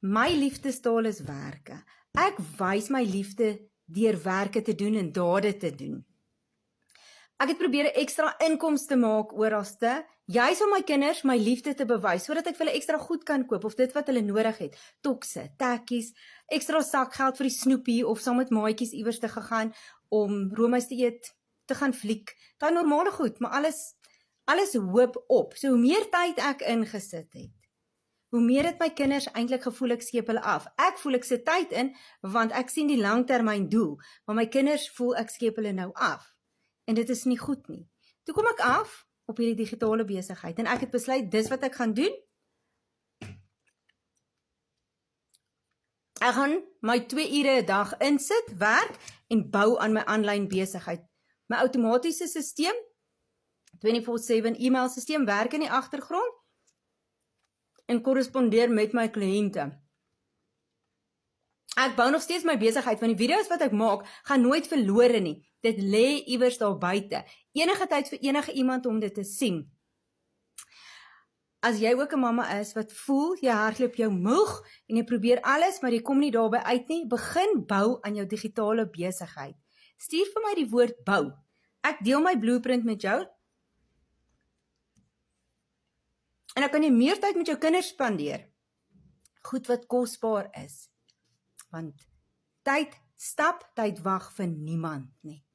My liefdestaal is werke. Ek wys my liefde deur werke te doen en dade te doen. Ek het probeer 'n ekstra inkomste maak oralste, juis om my kinders my liefde te bewys, sodat ek vir hulle ekstra goed kan koop, of dit wat hulle nodig het, tokse, tekkies, ekstra sakgeld vir die snoepie, of saam met maatjies iewers te gegaan, om roomys te eet, te gaan fliek, daai normale goed, maar alles hoop op. So hoe meer tyd ek ingesit het, hoe meer het my kinders eintlik gevoel ek skeep hulle af. Ek voel ek sit tyd in, want ek sien die langtermyn doel, maar my kinders voel ek skeep hulle nou af. En dit is nie goed nie. Toe kom ek af op hierdie digitale besigheid, en ek het besluit, dis wat ek gaan doen. Ek gaan my 2 ure 'n dag insit, werk, en bou aan my aanlyn besigheid. My outomatiese stelsel, 24/7 e-mail stelsel, werk in die agtergrond, en korrespondeer met my kliënte. Ek bou nog steeds my besigheid, want die video's wat ek maak, gaan nooit verlore nie. Dit lê iewers daar buite. Enige tyd vir enige iemand om dit te sien. As jy ook 'n mamma is wat voel, jy hardloop jou moeg, en jy probeer alles, maar jy kom nie daarby uit nie, begin bou aan jou digitale besigheid. Stuur vir my die woord bou. Ek deel my blueprint met jou, en dan kan jy meer tyd met jou kinders spandeer. Goed wat kosbaar is. Want tyd wag vir niemand nie.